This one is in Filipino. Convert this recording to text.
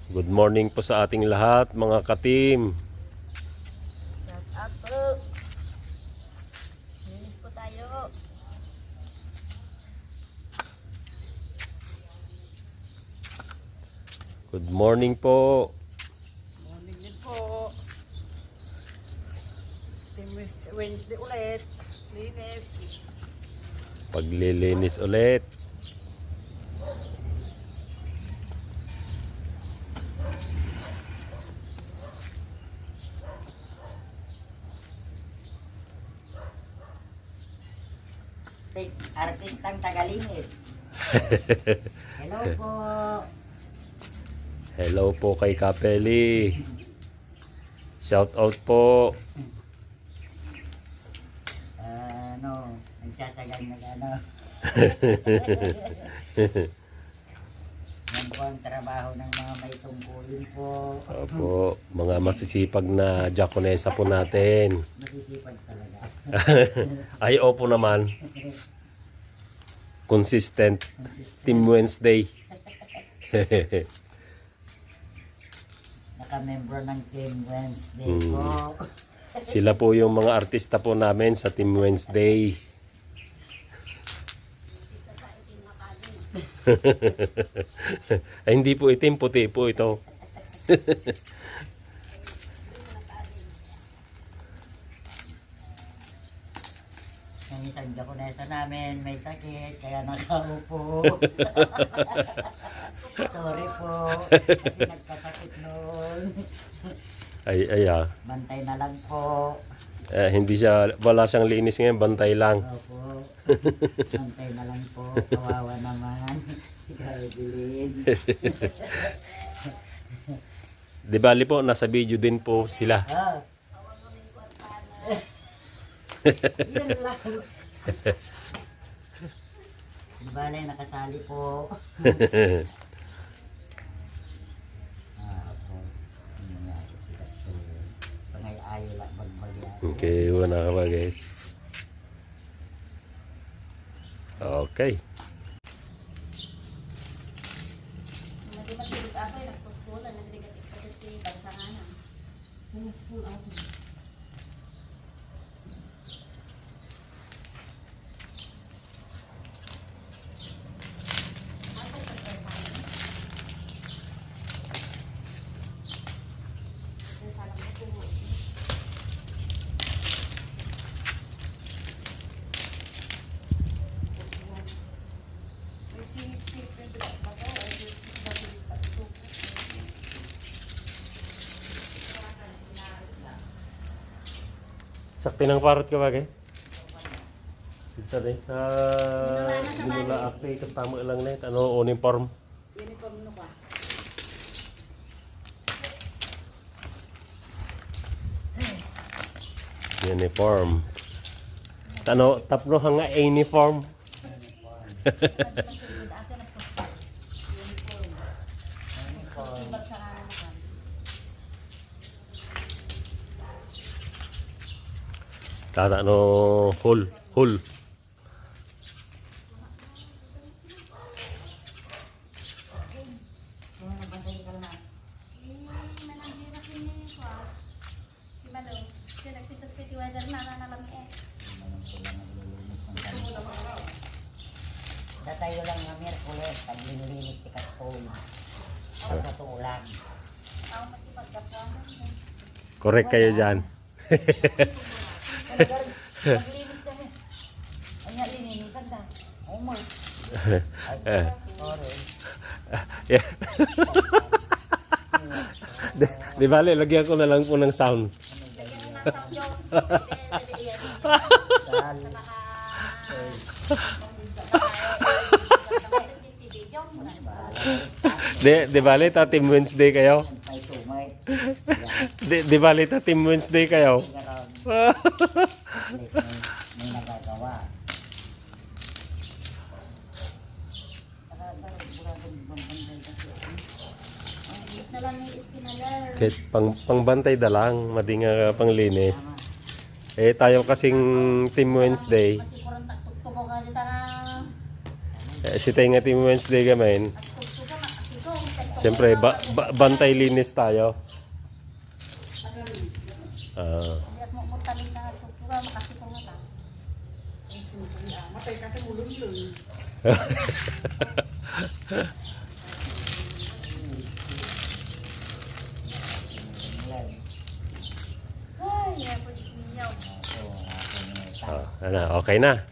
Good morning po sa ating lahat mga ka-team. Shout out po. Linis po tayo. Good morning po. Morning din po. Team Wednesday ulit. Linis. Paglilinis ulit. Artistang tagalinis. Hello po. Hello po kay Kapeli. Shout out po. Nagtatagal na Yan po ang trabaho ng mga may tungkulin po. Opo, mga masisipag na Jaconesa po natin. Masisipag talaga. Ay, opo naman. Consistent. Team Wednesday. Naka-member ng Team Wednesday Hmm. po. Sila po yung mga artista po namin sa Team Wednesday. Ay, hindi po itim, puti po ito. Yung isang Jaconesa namin may sakit, kaya nakaupo. Sorry po, kasi nagkasakit noon. Ay, Bantay na lang po. hindi siya, wala siyang linis ngayon, bantay lang. Opo. Bantay na lang po. Kawawa naman. Si Carolyn. Di bali po, nasa video din po sila. Ah. Yun lang. Di bale, nakasali po. Pangay-ayo lang magbagyan. Okay, una ka ba guys? Okay. Sakti ng parot ka ba guys? Ito rin. Binula akti, kasama lang na ito. Ano, uniform? Uniform no ka? Uniform. Ano, tapno hanga uniform. Tata no, hul. Tayo lang nga Miyerkules, pag linilinis ti Kastol. Ang totoo lang. Correct kayo dyan. Maglinis ka niya. Anya lininisan ka. Oh my. Sorry. Yeah. Di bale, lagyan ko na lang po ng sound. Di bale, ta Team Wednesday kayo? Ay sumay. Di bale, ta Team Wednesday kayo? May nagagawa. Kahit pangbantay da lang, madinga panglinis. Eh tayo kasing Team Wednesday. Si tayo nga Team Wednesday gamin. Siyempre, bantay linis tayo. Hindi at mo taling na ito. Pura makasiko nga lang. Matay ka mulun-lun. Ay, yeah, po isiniyaw. Ako, ako na. Ano, okay na.